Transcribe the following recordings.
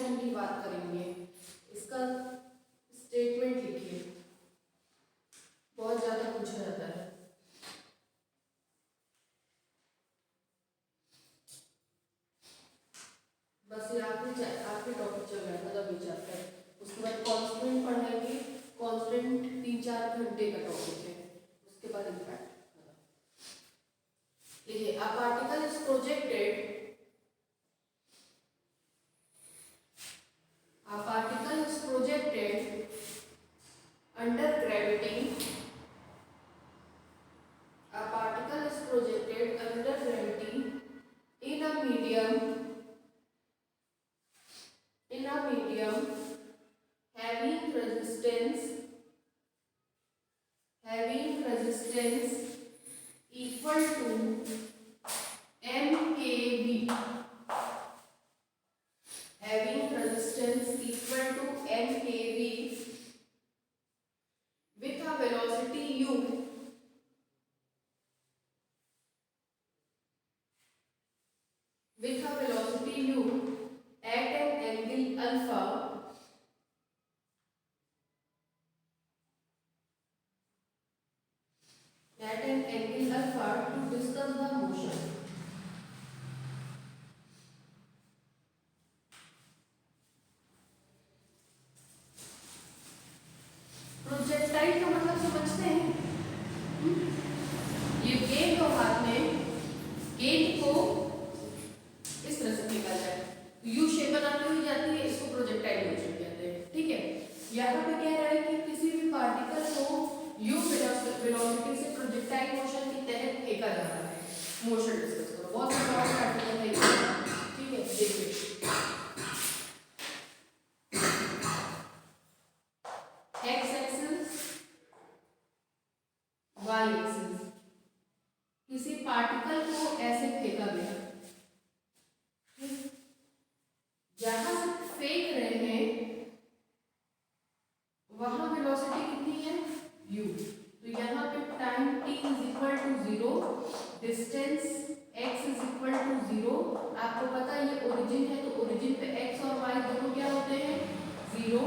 Motion की बात करेंगे। इसका स्टेटमेंट लिखिए, बहुत ज्यादा पूछा जाता है। बस ये आखिरी टॉपिक चल रहा था तभी चलता है। उसके बाद कांस्टेंट पढ़ेंगे। कांस्टेंट 3-4 घंटे का टॉपिक है। उसके बाद इम्पैक्ट देखिए। A particle is projected under gravity. A particle is projected under gravity in a medium having resistance equal to mkV, having resistance equal to mkV with a velocity u, at an angle alpha, to discuss the motion. Projectile का मतलब समझते हैं? ये गेंद हो हाथ में, गेंद को इस तरह से फेंका जाए तो यू शेप बनाती हुई जाती है, इसको प्रोजेक्टाइल मोशन कहते हैं। ठीक है, यहाँ पे कह रहा है कि किसी भी पार्टिकल को यू वेलोसिटी से प्रोजेक्टाइल मोशन के तहत फेंका जा रहा है। मोशन डिस्कस करो, बहुत इंपॉर्टेंट आर्टिकल है ये। ठीक है, देखिए एक्स एक्सिस, वाई एक्सिस, किसी पार्टिकल को ऐसे फेंका गया, जहां से फेंक रहे हैं वहां वेलोसिटी कितनी है, u। तो यहाँ पे time t is equal to 0, distance x is equal to 0। आपको पता है ये ओरिजिन है, तो ओरिजिन पे x और y दोनों क्या होते हैं, 0,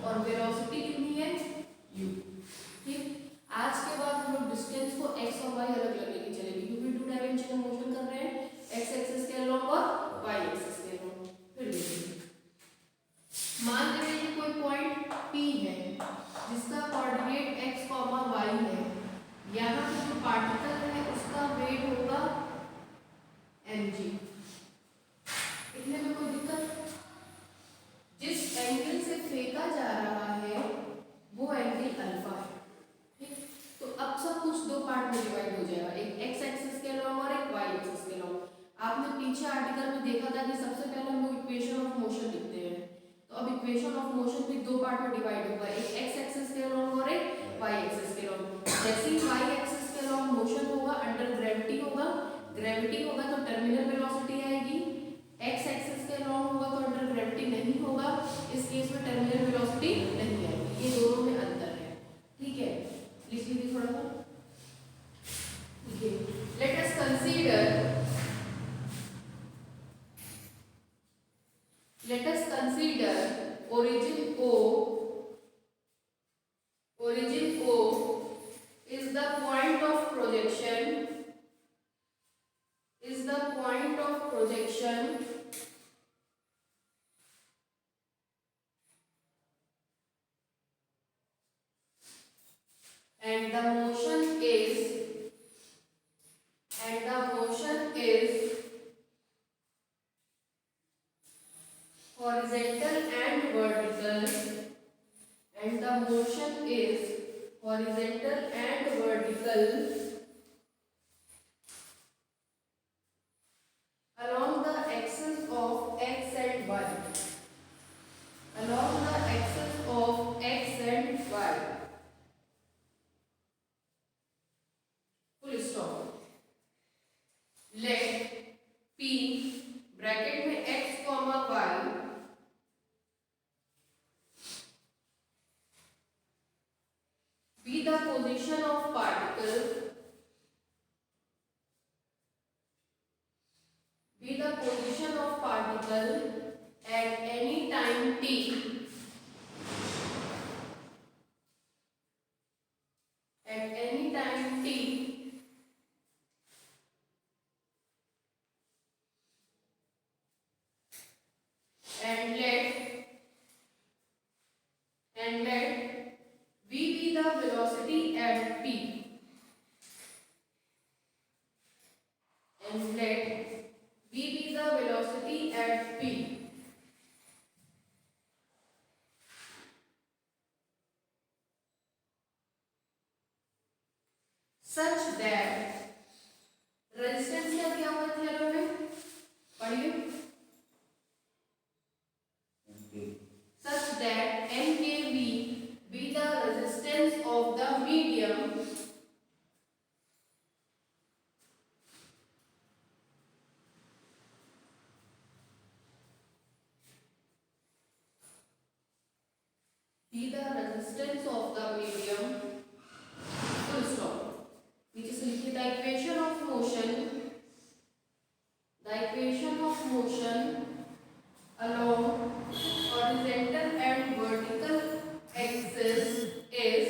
और वेलोसिटी कितनी है, u। ठीक, आज के बाद हम लोग डिस्टेंस को x और y अलग अलग लेके चलेंगे, क्योंकि 2 डायमेंशनल मोशन कर रहे हैं, x एक्सिस के अलोंग और y एक्सिस के अलोंग। फिर देखिए, मान लीजिए कोई पॉइंट P है जिसका कोऑर्डिनेट x, y है। यहाँ पे जो पार्टिकल है उसका वेट होगा mg। इतने में कोई दिक्कत? जिस एंगल से फेंका जा रहा है वो एंगल अल्फा है। ठीक, तो अब सब कुछ दो पार्ट में डिवाइड हो जाएगा, एक x एक्सिस के अलोंग और एक y एक्सिस के अलोंग। आपने पीछे आर्टिकल में देखा था कि सबसे पहले हम लोग इक्वेशन ऑफ मोशन लिखते हैं, तो अब इक्वेशन ऑफ मोशन भी दो पार्ट में डिवाइड होगा, एक x एक्सिस के अलोंग और एक y एक्सिस के अलोंग। जैसे ही y एक्सिस के अलोंग मोशन होगा, अंडर ग्रेविटी होगा, ग्रेविटी होगा तो टर्मिनल वेलोसिटी आएगी। x एक्सिस के अलोंग होगा तो अंडर ग्रेविटी नहीं होगा, इस केस में टर्मिनल वेलोसिटी नहीं आएगी। ये दोनों में अंतर है। ठीक है, लिख लीजिए थोड़ा सा। ठीक है, let us consider origin O. Origin O is the point of projection. And the motion is horizontal and vertical. And the motion is horizontal and vertical along the axis of x and y. Along the axis of x and y. Full stop. Let P bracket में x, y be the position of particle at any time t at any time t and let v be the velocity at t and let v be the velocity at p such that resistance का क्या हुआ theorem में पढ़िए such that NKV be the resistance of the medium of the medium full stop नीचे से लिखिए the equation of motion along horizontal and vertical axis is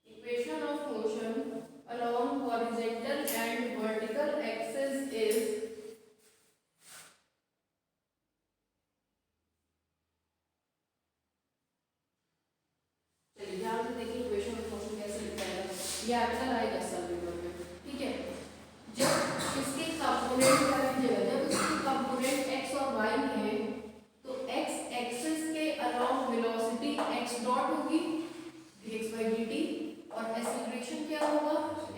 equation of motion along horizontal and vertical axis is चलिए ध्यान से देखिए equation of motion कैसे लिखा है ये आजकल आएगा सब वीडियो में ठीक है जब इसके कंपोनेंट वाली जगह जब इसके कंपोनेंट x और y है तो x एक्सिस के अलोंग वेलोसिटी x डॉट होगी dx by dt और एक्सीलरेशन क्या होगा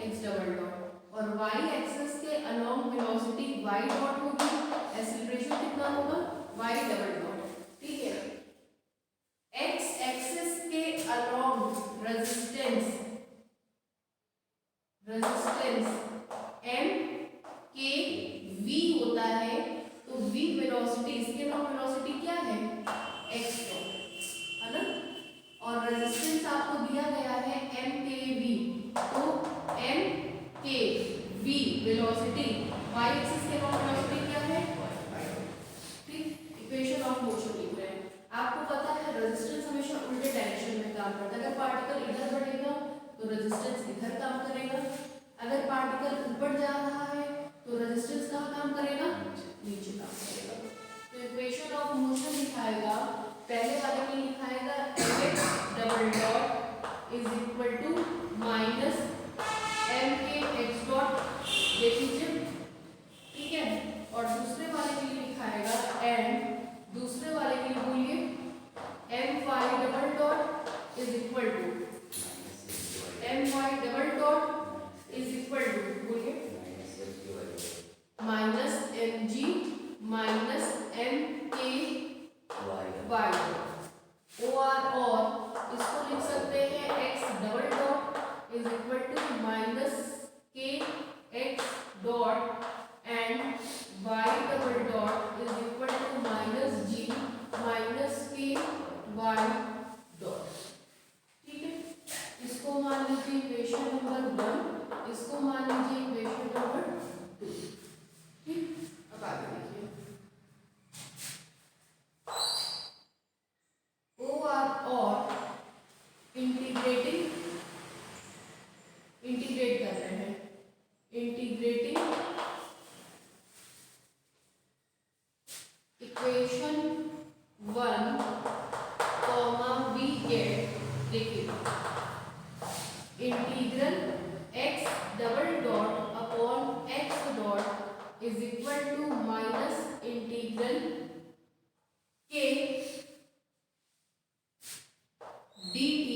x डबल डॉट और y एक्सिस के अलोंग वेलोसिटी y डॉट होगी एक्सीलरेशन कितना होगा y डबल डॉट ठीक है x एक्सिस के along resistance m k v होता है तो v वेलोसिटी इसके अलोंग वेलोसिटी क्या है x डॉट है ना और रेजिस्टेंस आपको दिया गया है m k v तो m k v velocity y axis के अलोंग वेलोसिटी क्या है ठीक इक्वेशन ऑफ मोशन लिख रहे हैं आपको पता है रेजिस्टेंस हमेशा उल्टे डायरेक्शन में काम करता है अगर पार्टिकल इधर बढ़ेगा तो रेजिस्टेंस इधर काम करेगा अगर पार्टिकल ऊपर जा रहा है तो रेजिस्टेंस कहाँ काम करेगा नीचे काम करेगा तो इक्वेशन ऑफ मोशन लिखाएगा पहले वाले में लिखाएगा mx double dot is equal to minus mkx dot देख लीजिए ठीक है और दूसरे वाले के लिए लिखाएगा m दूसरे वाले के लिए बोलिए my double dot is equal to my double dot is equal to बोलिए minus mg minus mk y और इसको लिख सकते हैं x double dot is equal to minus k x dot and y double dot is equal to minus g minus k y dot ठीक है इसको मान लीजिए इक्वेशन नंबर 1 इसको मान लीजिए इक्वेशन नंबर 2 ठीक अब आगे देखिए और इंटीग्रेट कर रहे हैं इंटीग्रेटिंग इक्वेशन 1 v गेट देखिए integral x double dot upon x dot is equal to minus integral k dt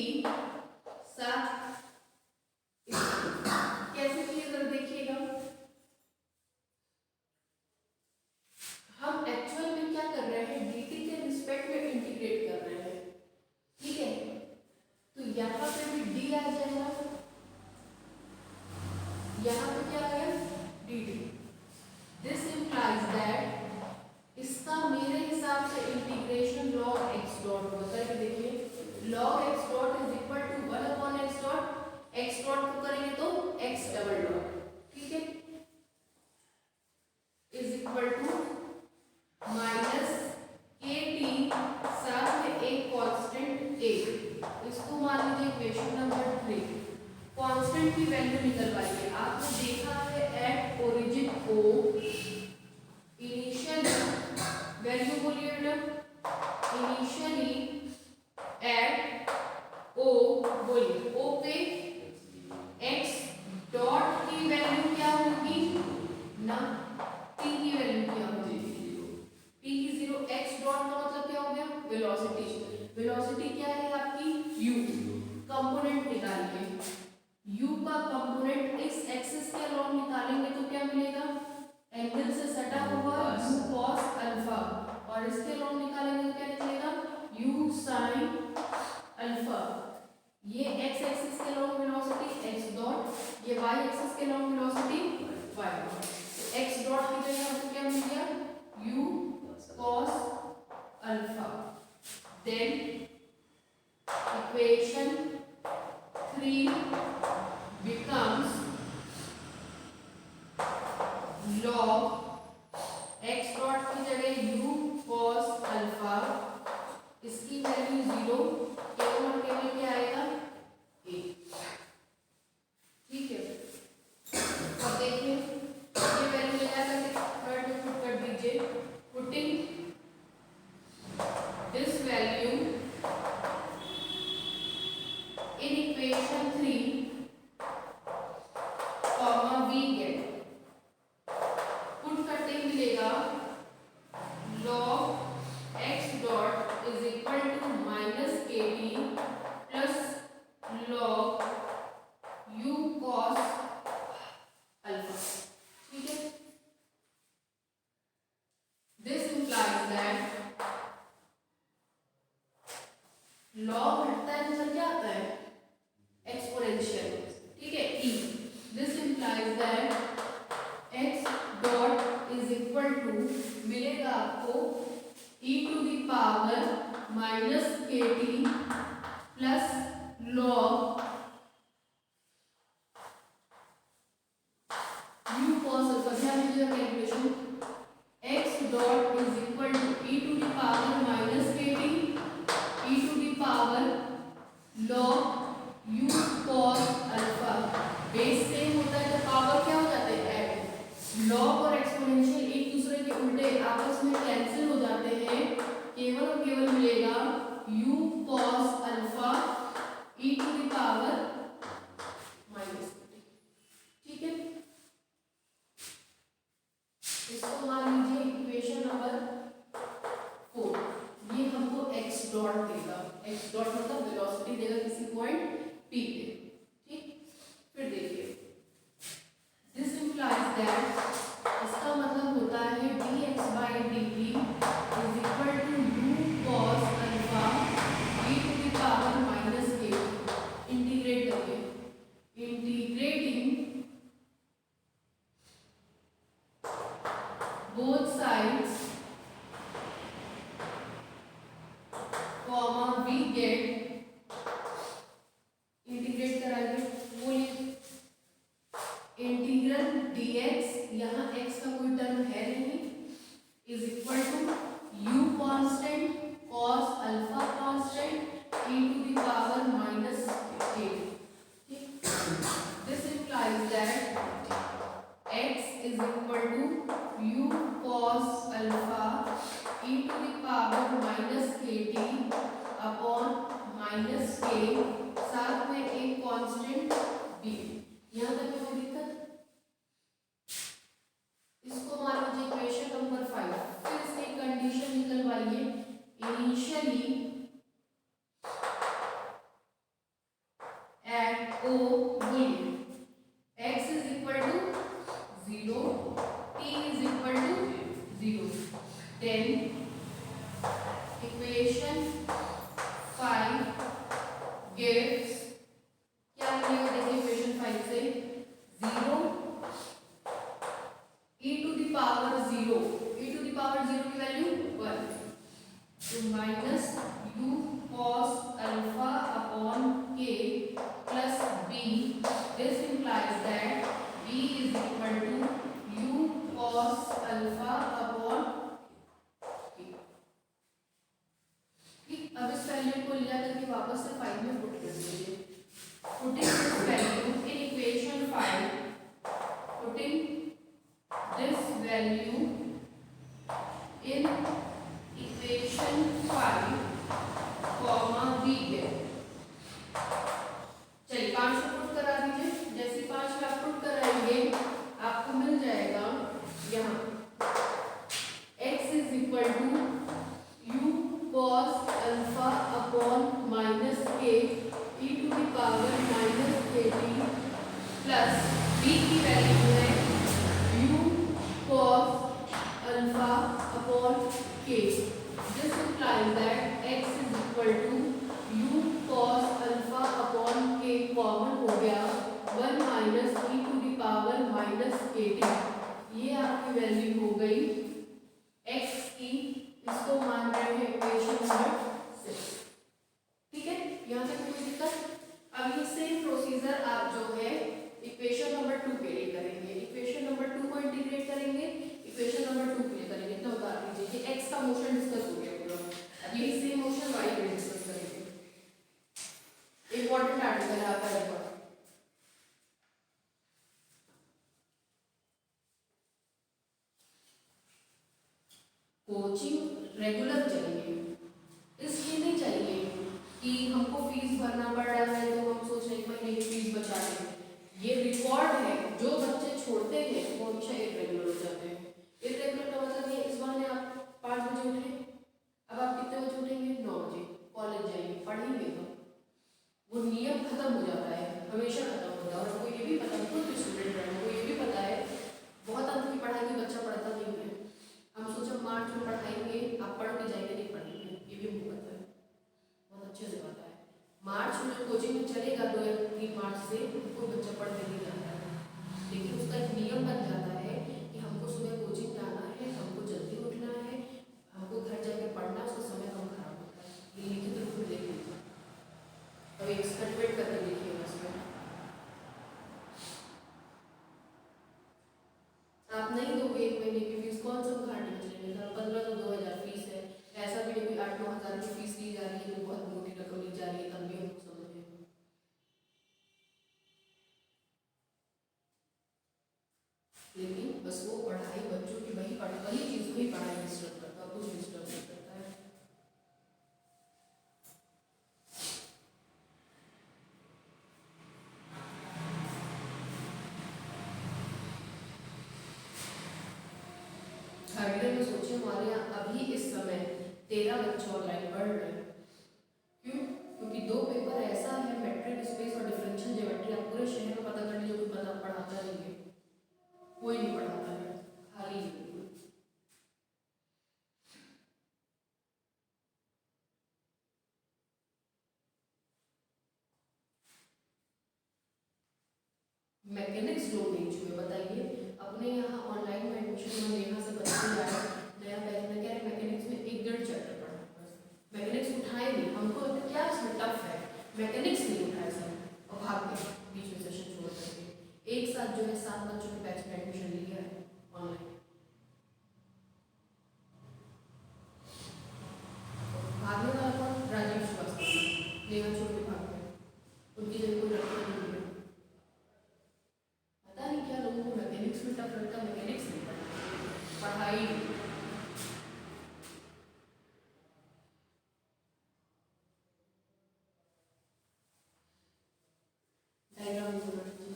साथ कैसे किए जरा देखिएगा हम एक्चुअल में क्या कर रहे हैं dt के रिस्पेक्ट में इंटीग्रेट कर रहे हैं ठीक है तो यहाँ पे भी d आ जाएगा यहाँ पे क्या आ गया dt दिस इंप्लाइज दैट इसका मेरे हिसाब से इंटीग्रेशन कांस्टेंट की वैल्यू निकलवाइए। आपने देखा है at origin O initial value बोलिए बेटा, इनिशियली एट ओ बोलिए, ओ पे एक्स डॉट की वैल्यू क्या होगी ना, टी की वैल्यू क्या होगी, टी की जीरो। एक्स डॉट का मतलब क्या हो गया, वेलोसिटी। वेलोसिटी क्या है आपकी, यू। कंपोनेंट निकालिए, u का कंपोनेंट इस एक्सिस के अलोंग निकालेंगे तो क्या मिलेगा, एंगल से सटा हुआ u cos अल्फा, और इसके अलोंग निकालेंगे तो क्या निकलेगा, u sin अल्फा। ये x एक्सिस के अलोंग वेलोसिटी x डॉट, ये y एक्सिस के along velocity y dot. x dot की जगह हमको क्या मिल गया, u cos alpha. Then equation 3 becomes log x dot की जगह u cos अल्फा, इसकी वैल्यू 0, केवल और केवल क्या आएगा, a। ठीक है, अब देखिए ये वैल्यू ले जाकर थर्ड में पुट कर दीजिए। Putting this value in equation 3 comma we get, put करते ही मिलेगा log x dot is equal to minus K T plus log u cos अल्फा। ठीक है, दिस इंप्लाइज दैट log हटता है तो क्या आता है, एक्सपोनेंशियल। ठीक है, e। This implies that x dot is equal to मिलेगा आपको e to the power minus K T plus log u cos अल्फा। ध्यान दीजिएगा calculation, x dot is equal to e to the power minus K T e to the power log u cos अल्फा। Base same होता है तो power क्या हो जाते हैं, ऐड। लॉग और एक्सपोनेंशियल एक दूसरे के उल्टे आपस में कैंसिल हो जाते हैं, केवल और केवल मिलेगा u cos alpha e to the power minus. ठीक है, इसको मान लीजिए इक्वेशन नंबर 4। ये हमको x डॉट देगा, x डॉट मतलब वेलोसिटी देगा किसी पॉइंट p पे। ठीक, फिर देखिए दिस इंप्लाइज दैट, इसका मतलब होता है dx by dt is equal to u cos alpha e to the power minus K. Integrate करिए, integrating both sides comma we get, integrate कराइए, बोलिए इंटीग्रल dx, यहाँ x का कोई टर्म है नहीं, is equal to u constant cos alpha constant e to the power minus k। ठीक, this implies that x is equal to u cos alpha e to the power minus K T upon minus K, साथ में एक constant b। यहाँ तक कोई दिक्कत, इसको मान लीजिए इक्वेशन नंबर 5। फिर इसकी कंडीशन निकलवाइए, इनिशियली एट o बोलिए x is equal to 0, t is equal to 0। Then equation 5 gives, क्या मिलेगा देखिए इक्वेशन 5 से, 0 e to the power 0, e to the power 0 की वैल्यू 1, तो minus u cos alpha upon k plus b। This implies that b is equal to u cos alpha upon k। ठीक, अब इस value को ले जाकर के वापस से 5 में पुट कर दीजिए। Putting this value in coaching regular चाहिए, इसलिए नहीं चाहिए कि हमको फीस भरना पड़ रहा है तो हम सोच रहे हैं महीने की फीस बचा लें। ये रिकॉर्ड है, जो बच्चे छोड़ते हैं वो हमेशा इरेगुलर हो जाते हैं। इरेगुलर का मतलब ये, इस बहाने आप 5 बजे उठे, अब आप कितने बजे उठेंगे? 9 बजे। कॉलेज जाएंगे, पढ़ेंगे तो वो नियम खत्म हो जाता है, हमेशा खत्म होता है। और हमको ये भी पता है, खुद स्टूडेंट है, हमको ये भी पता है बहुत अंत की पढ़ाई में बच्चा पढ़ता नहीं है। हम सोचा मार्च में पढ़ाएंगे, आप पढ़ के जाएंगे, नहीं पढ़ेंगे, ये भी हमको पता है, बहुत अच्छे से पता है। मार्च में जो कोचिंग में चलेगा 2 या 3 मार्च से कोई बच्चा पढ़ के नहीं जाता है, लेकिन उसका एक नियम बन जाता है कि हमको सुबह कोचिंग जाना है, हमको जल्दी उठना है, हमको घर जाके पढ़ना है, उसका समय कम खराब होता है। ये लिखित रूप में देख लीजिए, अब एक एक्सपेरिमेंट करके देखिएगा इसमें। आप नहीं दोगे 1 महीने की फीस, कौन सा घाटे में चलेंगे? 15 तो 2000 फीस है, ऐसा भी नहीं 8-9 हज़ार की फीस ली जा रही है तो बहुत मोटी रकम ली जा रही है, तब भी हमको समझ में। लेकिन बस वो पढ़ाई बच्चों की वही चीज़ वही पढ़ाई डिस्टर्ब करता है, कुछ डिस्टर्ब नहीं करता है। थर्ड ईयर में सोचिए हमारे यहाँ अभी इस समय 13 बच्चे ऑनलाइन पढ़ रहे हैं। क्यों? क्योंकि 2 पेपर ऐसा है, मैट्रिक स्पेस और डिफरेंशियल ज्योमेट्री, आप पूरे शहर में पता कर लीजिए कोई पढ़ाता नहीं है, कोई नहीं पढ़ाता है, खाली है। मैकेनिक्स लोग नहीं छुए, बताइए। अपने यहाँ ऑनलाइन में एडमिशन में यहाँ से बच्चे आए, नया बैच में कह रहे मैकेनिक्स में 1-1.5 चैप्टर पढ़ा, बस मैकेनिक्स उठाए नहीं। हमको क्या इसमें टफ है, मैकेनिक्स नहीं उठाए सब और भाग गए बीच में सेशन छोड़ करके। एक साथ जो है 7 बच्चों के बैच में एडमिशन लिया है ऑनलाइन। भागने वाला कौन? राजीव श्रीवास्तव, नेहा छोड़ के भाग गए, उनकी जगह कोई रखा नहीं है। पता नहीं क्या लोगों को मैकेनिक्स में टफ लगता है, मैकेनिक्स नहीं पढ़ा, पढ़ाई। डायग्राम बना दीजिए।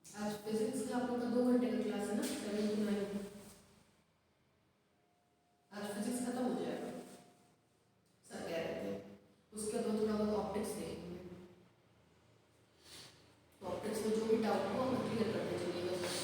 आज फिजिक्स का आप लोग का 2 घंटे का क्लास है ना, 7 to 9। आज फिजिक्स खत्म हो जाएगा, सर कह रहे थे। उसके बाद थोड़ा बहुत ऑप्टिक्स देखेंगे, तो ऑप्टिक्स में जो भी डाउट हो हम क्लियर करते चलिएगा sir.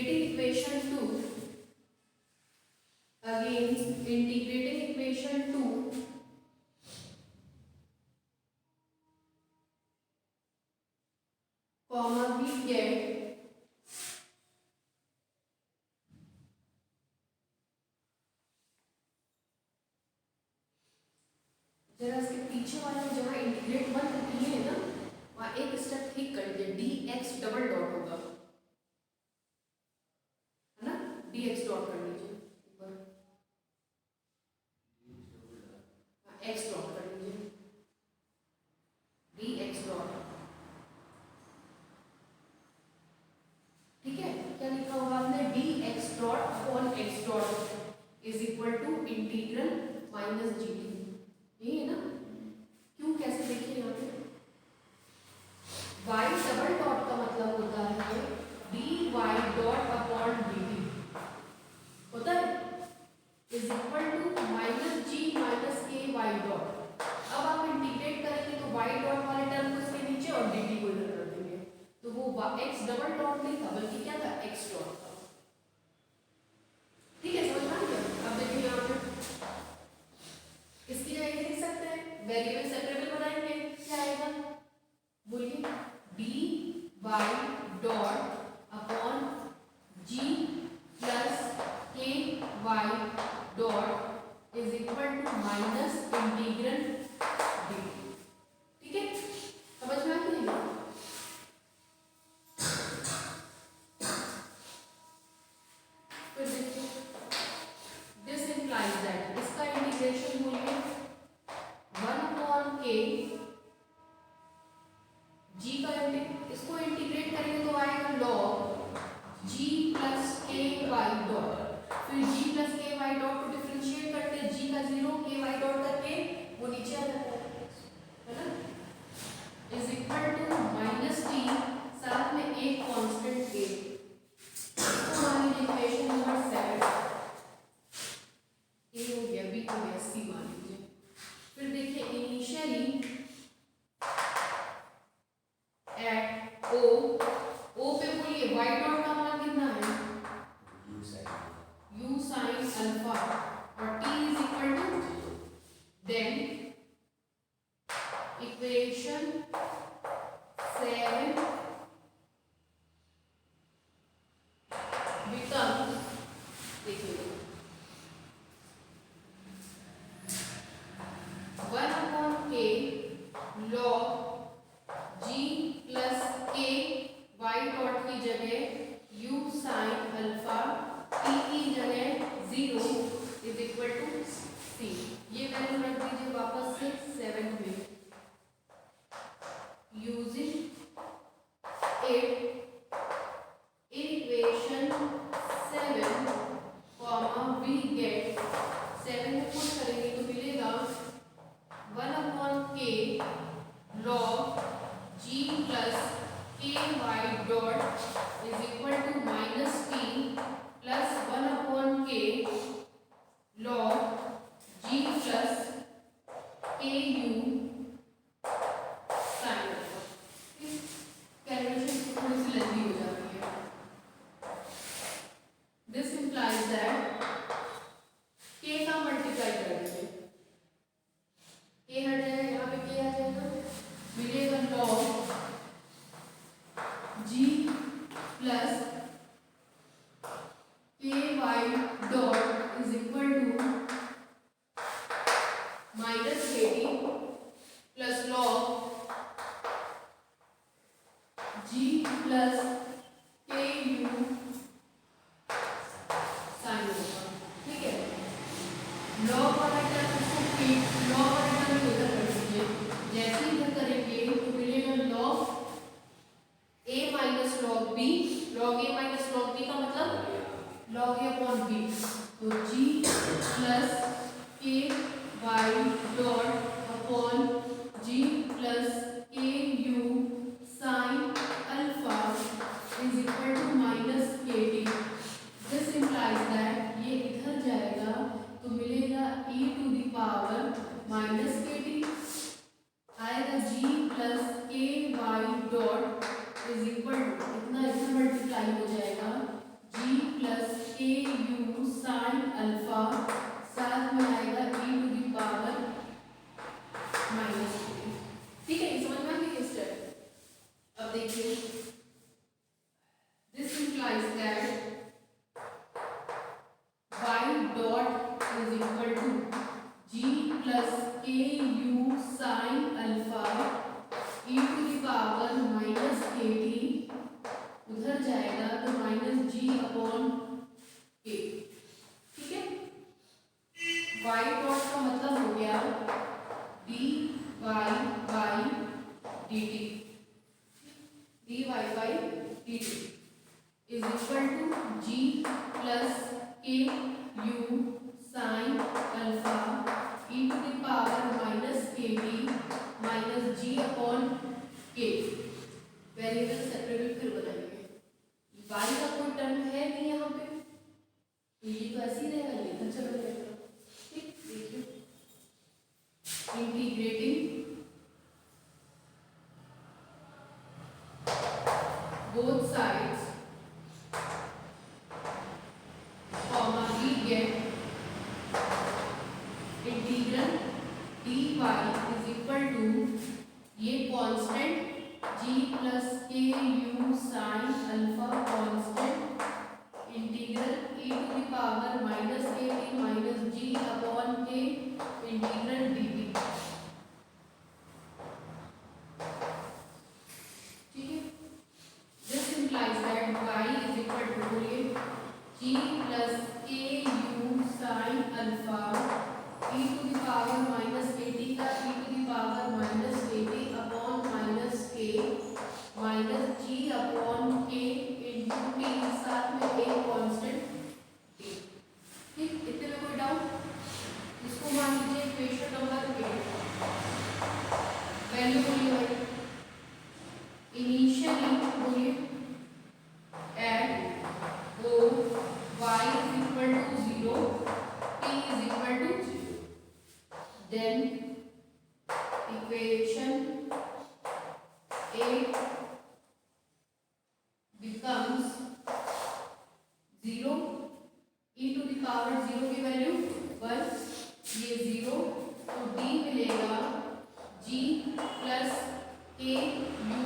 integrating equation 2, again integrating equation 2 comma we get जरा इसके पीछे वाला जहाँ इंटीग्रेट वन किए है ना वहाँ एक स्टेप ठीक कर लीजिए, डी एक्स डबल डॉट होगा है ना, डी एक्स डॉट कर लीजिए ऊपर, एक्स डॉट कर लीजिए, डी एक्स डॉट, ठीक है। क्या लिखा होगा आपने, D X dot upon X dot is equal to integral minus G T, यही है ना। क्यों, कैसे देखिए यहाँ पे y डबल डॉट का मतलब होता है dy डॉट अपॉन dt होता है is equal to minus G minus K Y dot. अब आप इंटीग्रेट करेंगे तो y डॉट वाले टर्म को इसके नीचे और dt को इधर कर देंगे, तो वो x डबल डॉट नहीं था बल्कि क्या था, x डॉट था। ठीक है, समझ में आ गया। अब देखिए यहाँ पे इसकी जगह लिख सकते हैं, वेरिएबल सेपरेबल बनाएंगे, क्या आएगा बोलिए, D Y dot upon G plus K Y dot is equal to minus integral D. ठीक है, समझ में आती है। फिर देखिए दिस इंप्लाइज दैट, इसका इंटीग्रेशन बोलिए 1 अपॉन के जी का इसको इंटीग्रेट करेंगे तो आएगा log G plus K Y dot, फिर जी प्लस के वाई डॉट को डिफरेंशिएट करते हैं, जी का 0 के वाई डॉट करके वो नीचे आ जाता है ना, is equal to minus T, साथ में एक कांस्टेंट के, इसको मान लीजिए इक्वेशन नंबर 7, ए हो गया, बी हो गया, सी मान लीजिए। फिर देखिए इनिशियली एट ओ पे बोलिए y डॉट का मान कितना है, u sin अल्फा और t is equal to, then equation 7 become, देखिए 1 upon K log G plus K Y dot की जगह यू साइन अल्फा, टी की जगह 0 इज इक्वल टू सी। ये वैल्यू रख दीजिए वापस से 7 में, using it equation 7 comma we get, 7 में पुट करेंगे तो मिलेगा 1 upon K log G plus K Y dot is equal to minus T plus 1 upon K log G plus K U sine alpha. Calculation थोड़ी सी लंबी हो जाती है। दिस इंप्लाइज दैट के का मल्टीप्लाई कर दीजिए, के हट जाएगा, यहाँ पे के आ जाएगा, मिलेगा log G plus K Y dot is equal to minus K T plus log G plus K U sine alpha. ठीक है, लॉग वाला टर्म इसको लॉग वाला टर्म इधर कर दीजिए, जैसे ही इधर करेंगे तो मिलेगा log a minus log b, log a minus log b का मतलब लॉग a अपॉन b, तो g plus K Y dot upon g plus K U sine alpha is equal to minus K T. This implies that ये इधर जाएगा तो मिलेगा e to the power minus K T, आएगा g plus K Y dot is equal to इतना, इतना multiply हो जाएगा g implies that y dot is equal to g plus ku sin alpha e to the power minus kt, उधर जाएगा तो minus G upon के। ठीक है, y डॉट का मतलब हो गया dy by dt, dy by dt is equal to G plus K U sine alpha E to the power minus K T minus G upon K. Variable separate फिर बनाएंगे, y का कोई term है नहीं यहाँ पे, तो ये तो ऐसे ही रहेगा, ये तो चला जाएगा। ठीक, देखिए integrating both sides, comma we get integral dy is equal to ये constant g plus k u sin alpha constant integral e to the power minus k t minus g upon k integral dt। ठीक है, this implies that y is equal to बोलिए g plus k u sin alpha e to the power minus k t का e to the power minus k t upon minus k minus G upon K into T, साथ में एक constant T. ठीक, इतने में कोई doubt? इसको मान लीजिए इक्वेशन नंबर 8, वैल्यू बोलिए भाई इनिशियली बोलिए at O y is equal to 0 t is equal to 0, then equation 8 becomes 0 e to the power 0 की वैल्यू 1, ये 0 तो d मिलेगा g plus K U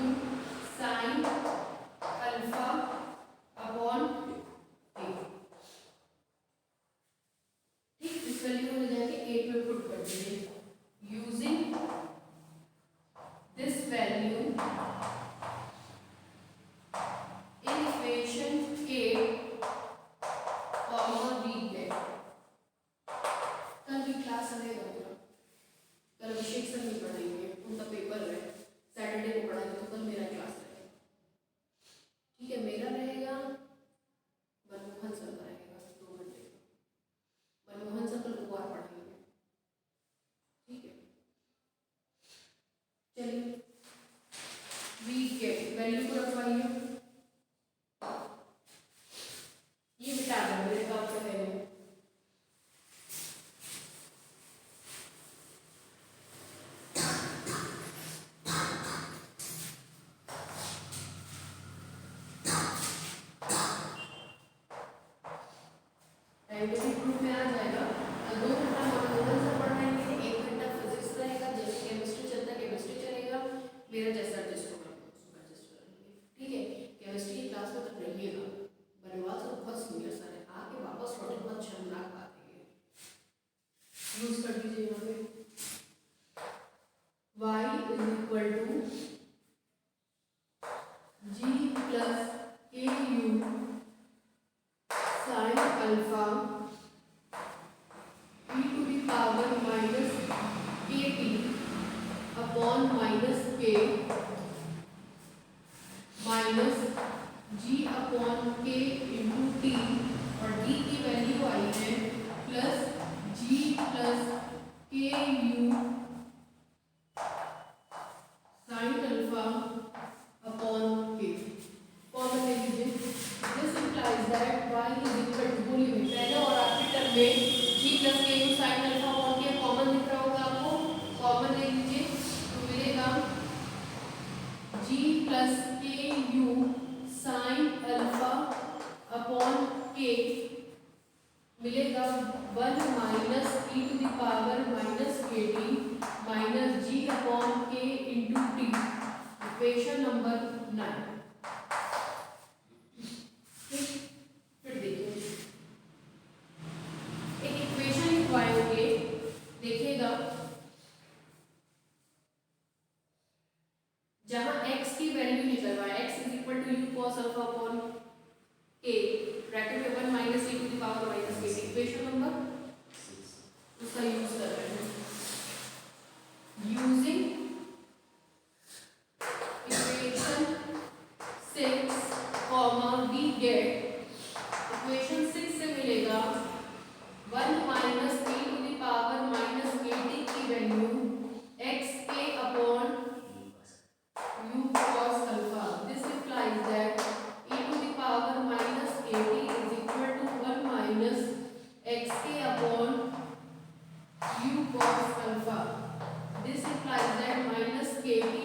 sine alpha upon के। ठीक, इस वैल्यू को ले जाके 8 में पुट कर दीजिए using this value in equation 8 comma we get। कल भी क्लास रहेगा मेरा, कल अभिषेक सर नहीं पढ़ाएंगे, उनका पेपर है, सैटरडे को पढ़ाएंगे, तो कल मेरा क्लास रहेगा। ठीक है, मेरा रहेगा, मनमोहन सर का रहेगा 2 घंटे का, मनमोहन सर कल बुधवार पढ़ाएंगे। ठीक है, चलिए वी गेट वैल्यू को रखवाइए, ये मिटा दो मेरे काम से पहले। साइंटिफिक ग्रुप में आ जाएगा तो 2 घंटा मनोरंजन से पढ़ाएंगे, 1 घंटा फिजिक्स रहेगा, जैसे केमिस्ट्री चलता है केमिस्ट्री चलेगा, मेरा जैसा एडजस्ट होगा उसको एडजस्ट करेंगे। ठीक है, केमिस्ट्री की क्लास में तक रहिएगा, बनवाल से बहुत सीनियर सर है, आके वापस लौटे बहुत शर्मनाक बात है, यूज कर दीजिए यहाँ पे y is equal to g plus ku sin alpha e to the power minus kt upon minus k minus g upon k into T, और d की वैल्यू आई है plus g plus K U sine alpha upon K. Common ले लीजिए, this implies that y is equal to, बोलिए पहले और आखिरी टर्म में g plus K U sine alpha upon K common दिख रहा होगा आपको, कॉमन ले लीजिए तो मिलेगा g plus K U sine alpha upon K मिलेगा 1 minus E to the power minus K T minus G upon K into T, equation number 9। ठीक, के ब्रैकेट में 1 minus e to the power minus K equation number उसका use कर रहे हैं using equation 6 comma we get equation 6 से मिलेगा 1 minus e to the power minus K T की value x k upon u cos alpha. This implies that e to the power minus kt is equal to 1 minus xk upon u cos alpha. This implies that minus kt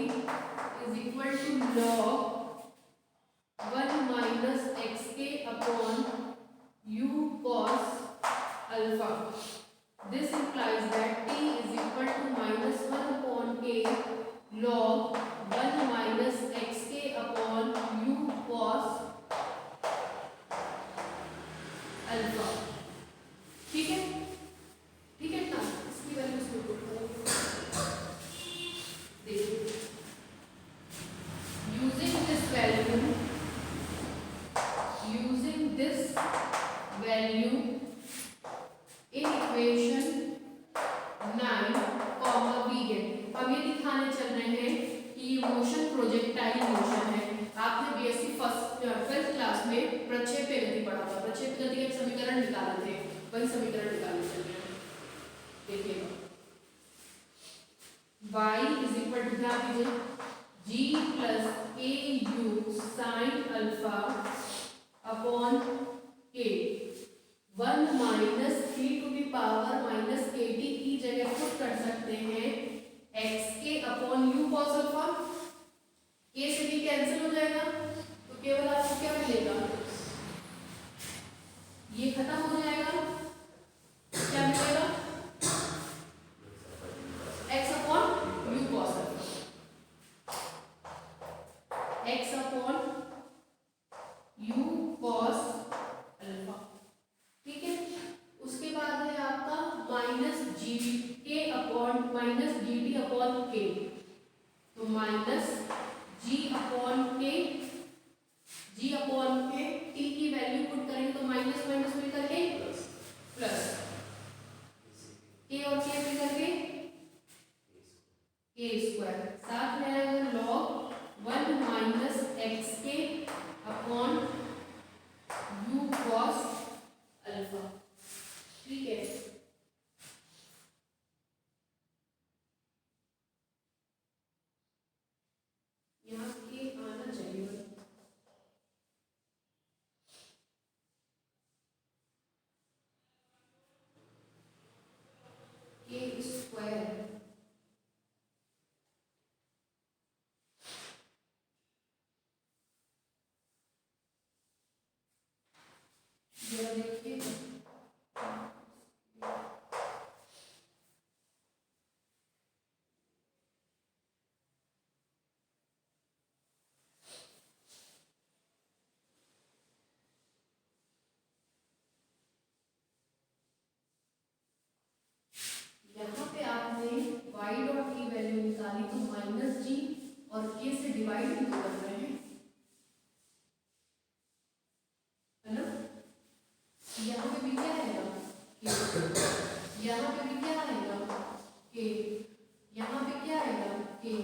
is equal to log 1 minus xk upon u cos alpha. This implies that t is equal to minus 1 upon k log 1 minus xk upon u cos alpha. ठीक है ना इसकी value इसमें put करो देखिए using this value in equation 9 comma we get हम ये दिखाने चल रहे हैं कि मोशन प्रोजेक्टाइल मोशन है आपने बीएससी फर्स्ट क्लास में प्रक्षेप्य गति पढ़ा था प्रक्षेप्य गति के समीकरण निकाले थे वही समीकरण निकालने चल रहे हैं देखिएगा y इज इक्वल टू क्या कीजिए g plus a u sine alpha upon k 1 minus e to the power minus K T की जगह पुट कर सकते हैं एक्स के अपॉन यू कॉस अल्फा के से भी कैंसिल हो जाएगा तो केवल आपको क्या मिलेगा ये खत्म हो जाएगा क्या मिलेगा x upon you cos alpha x upon you cos alpha ठीक है उसके बाद है आपका माइनस जी के upon minus G T upon के तो माइनस जी अपॉन के टी की वैल्यू पुट करेंगे तो माइनस माइनस मिल करके प्लस के और के मिल करके के स्क्वायर साथ में आएगा लॉग 1 माइनस एक्स के अपॉन यू कॉस अल्फा ठीक है यहाँ के आना चाहिए के स्क्वायर जरा देखिए यहाँ पे आपने y डॉट की वैल्यू निकाली तो माइनस जी और k से डिवाइड भी तो कर रहे हैं है ना यहाँ पे भी क्या आएगा यहाँ पे भी क्या आएगा k यहाँ पे क्या आएगा k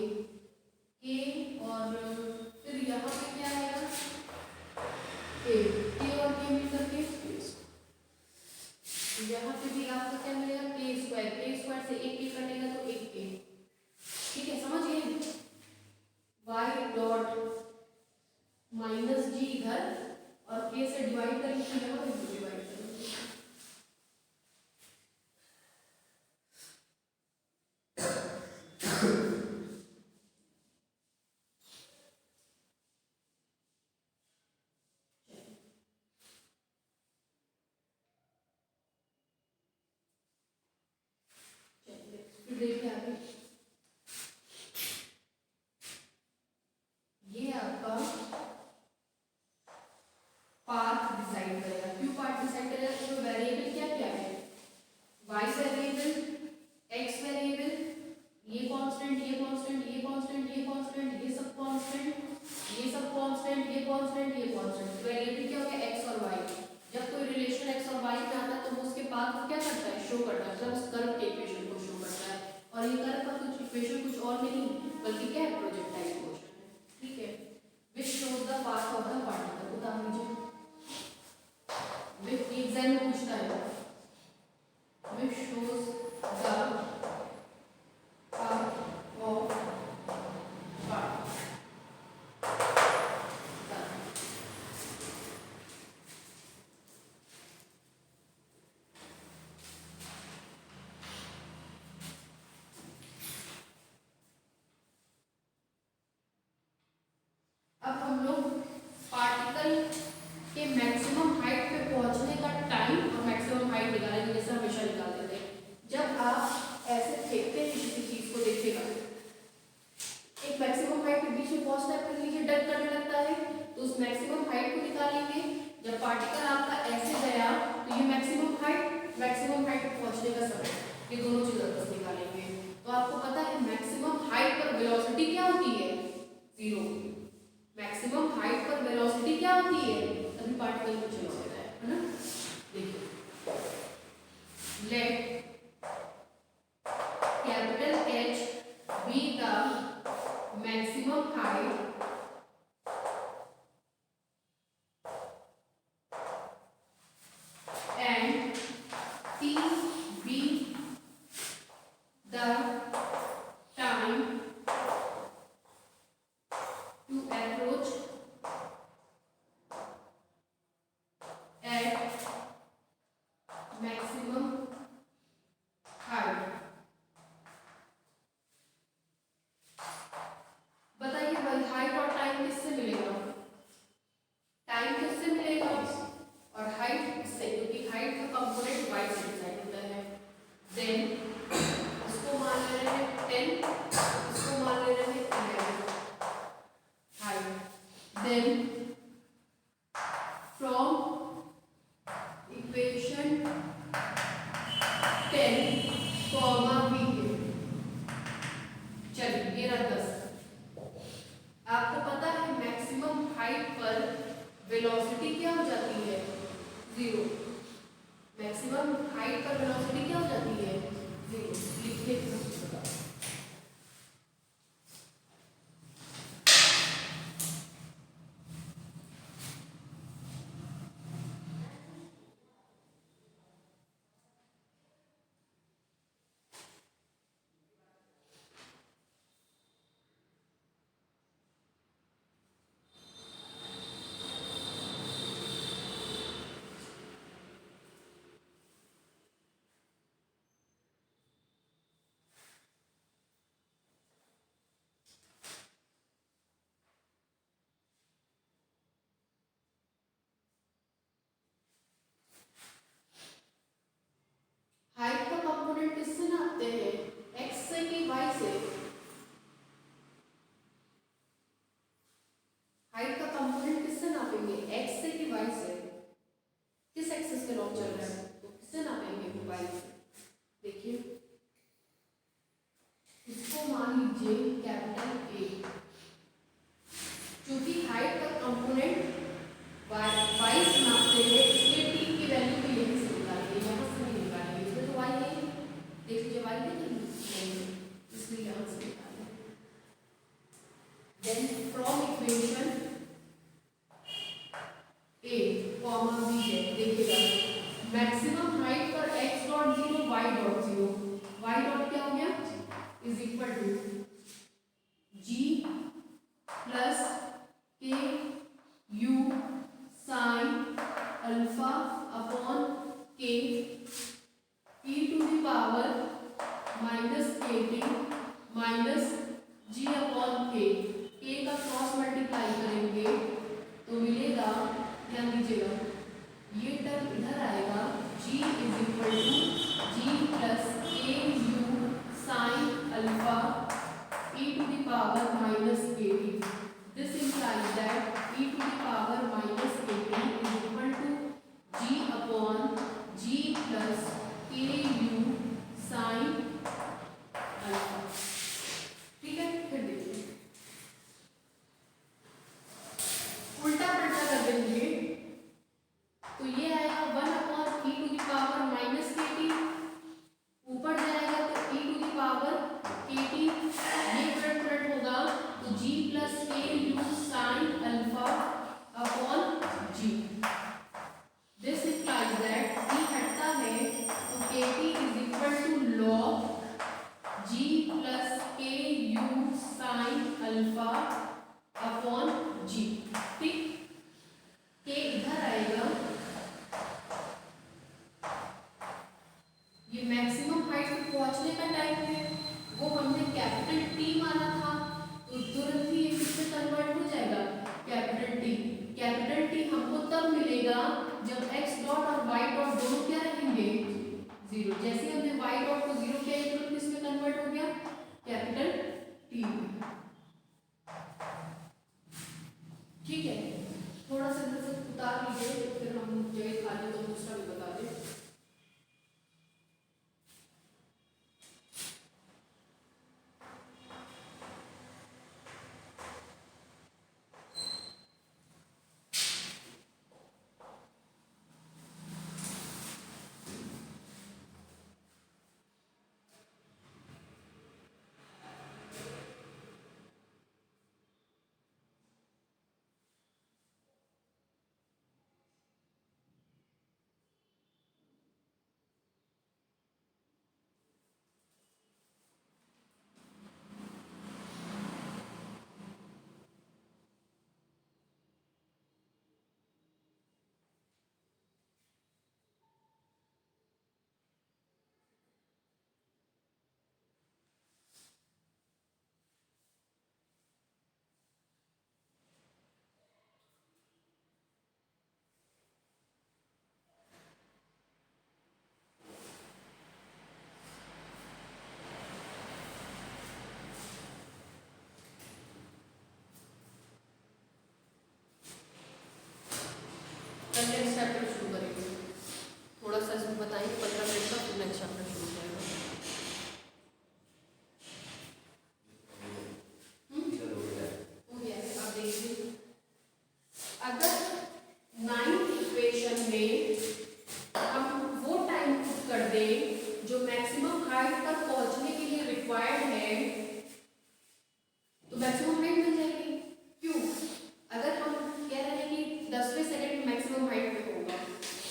और फिर यहाँ पे क्या आएगा k और k मिलकर के यहाँ पे भी आपको क्या मिलेगा के स्क्वायर से एक के कटेगा तो एक के ठीक है समझ गए y डॉट माइनस जी इधर और के से डिवाइड करेंगे तो यहाँ पे डिवाइड करेंगे देखिए आगे ये आपका पाथ डिसाइड करेगा क्यों पाथ डिसाइड करेगा तो वेरिएबल क्या क्या है y वेरिएबल x वेरिएबल ये कांस्टेंट ये कांस्टेंट ये कांस्टेंट ये कांस्टेंट ये सब कांस्टेंट ये सब कांस्टेंट ये कांस्टेंट ये कांस्टेंट वेरिएबल क्या हो गया x पूछता है which shows the path of part। अब हम लोग पार्टिकल के मैक्सिमम हाइट पे पहुंचने का टाइम और मैक्सिमम हाइट निकालेंगे, जैसे हमेशा निकालते थे। जब आप ऐसे फेंकते हैं किसी चीज को, देखिएगा एक मैक्सिमम हाइट के बीच में पहुंचता है, फिर नीचे डग करने लगता है, तो उस मैक्सिमम हाइट को निकालेंगे। जब पार्टिकल आपका ऐसे गया तो ये मैक्सिमम हाइट पे पहुंचने का समय, ये दोनों चीज आपस निकालेंगे। तो आपको पता है मैक्सिमम हाइट पर वेलोसिटी क्या होती है? 0। मैक्सिमम हाइट पर वेलोसिटी क्या होती है? तभी पार्टिकल को चला जाता है ना। देखिए, let capital H be the maximum height and T be the time to approach at maximum height। बताइए भाई, हाइट और टाइम किससे मिलेगा? टाइम किससे मिलेगा और हाइट किससे? क्योंकि हाइट का कंपोनेंट y से डिसाइड होता है। देन इसको मान ले रहे हैं 10, इसको मान ले रहे हैं 11 height. Then from equation 10 comma b के, चलिए ये रहा 10। आपको पता है मैक्सिमम हाइट पर वेलोसिटी क्या हो जाती है? 0। मैक्सिमम हाइट पर वेलोसिटी क्या हो जाती है? 0। लिखने की कोशिश करो। हाइट का कंपोनेंट किससे नापते हैं? x से कि y से? हाइट का कंपोनेंट किससे नापेंगे? x से कि y से? किस एक्सिस पे लॉन्ग चल रहा है तो किससे नापेंगे? y से। देखिए, इसको मान लीजिए कैपिटल A, क्योंकि हाइट का कंपोनेंट y से नापते हैं, इसलिए t की वैल्यू भी यहीं से निकालेंगे, यहाँ से नहीं निकालेंगे। इसमें तो y है, देख लीजिए y है नहीं, इसलिए यहाँ से निकालेंगे। Then from equation a comma b है, देखिएगा मैक्सिमम हाइट पर x dot 0 y dot 0, y dot क्या हो गया? Is equal to g plus k u sine alpha upon k e to the power minus kt minus g upon k का cross multiply करेंगे तो मिलेगा, ध्यान दीजिएगा ये टर्म इधर आएगा, g is equal to g plus k u sine alpha e to the power minus kt। This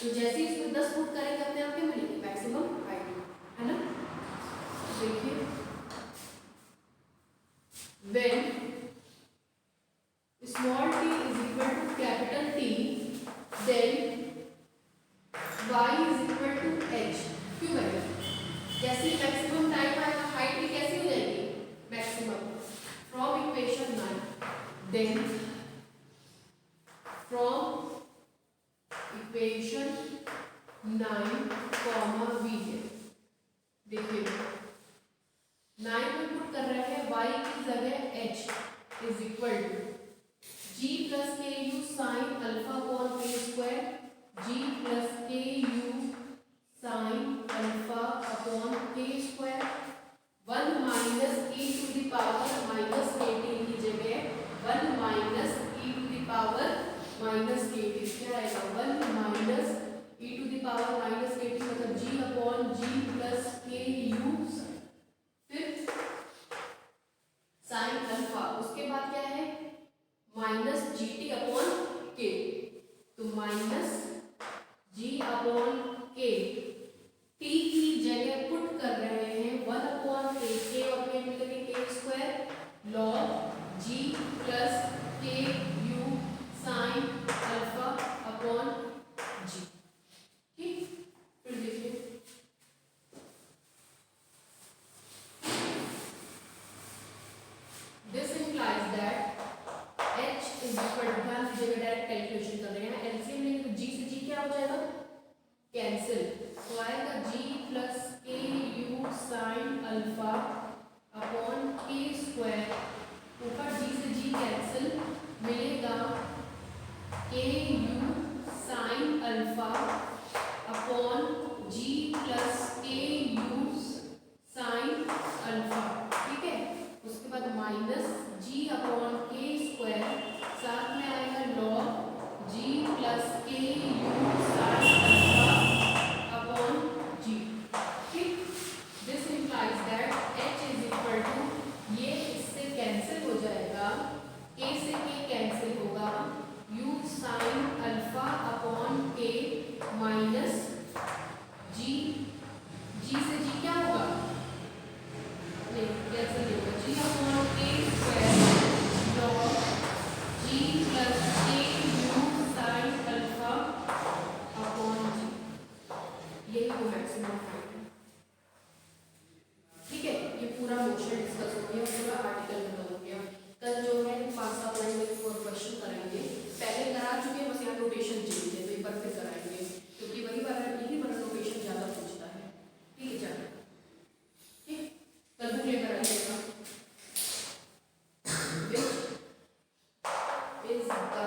तो जैसे ही इसको 10 पुट करेंगे अपने आप क्या मिलेगी, मैक्सिमम हाइट, है ना। देखिए when small t is equal to capital T, then y is equal to h। क्यों बनेगा, जैसे ही मैक्सिमम टाइम आएगा हाइट भी कैसी हो जाएगी, maximum. From equation 9, then from equation 9 comma we है। देखिए 9 में पुट कर रहे हैं y की जगह h is equal to g plus K U sine alpha upon K square, g plus K U sine alpha upon K square, 1 minus e to the power minus K T की जगह 1 minus e to the power minus K T, क्या आएगा 1 minus e to the power minus K T मतलब g upon g plus K U, फिर sine alpha, उसके बाद क्या है माइनस जी टी अपॉन के, तो माइनस जी अपॉन के, टी की जगह पुट कर रहे हैं 1 अपॉन के और के मिलेंगे के square log G plus K U sine alpha upon G. ठीक, फिर देखिए this implies that h is equal to, ध्यान दीजिएगा डायरेक्ट कैलकुलेशन कर रहे हैं, एलसीएम लेंगे तो g से g क्या हो जाएगा, कैंसिल, तो आएगा g plus K U sine alpha upon K square, ऊपर g से g कैंसिल, मिलेगा K U sine alpha upon g plus K U sine alpha. ठीक है, उसके बाद minus G upon K square, साथ में आएगा log G plus K U sine alpha upon G. ठीक, this implies that h is equal to, ये इससे कैंसिल हो जाएगा, k से k कैंसिल होगा, u साइन अल्फा अपॉन के माइनस जी, g से g क्या होगा, कैंसिल होगा, जी upon K square log G plus K U sine alpha upon जी, यही वो मैक्सिमम हाइट है। ठीक है, ये पूरा मोशन डिस्कस हो गया, पूरा आर्टिकल खत्म हो गया। कल जो है 5-7 लाइन में और क्वेश्चन कराएंगे, पहले करा चुके हैं, बस यहाँ नोटेशन चेंज है तो एक बार फिर कराएंगे, क्योंकि वही वाला यही वाला नोटेशन ज़्यादा पूछता है। ठीक है, चलो ठीक, कल बुक लेकर आइएगा। Which is the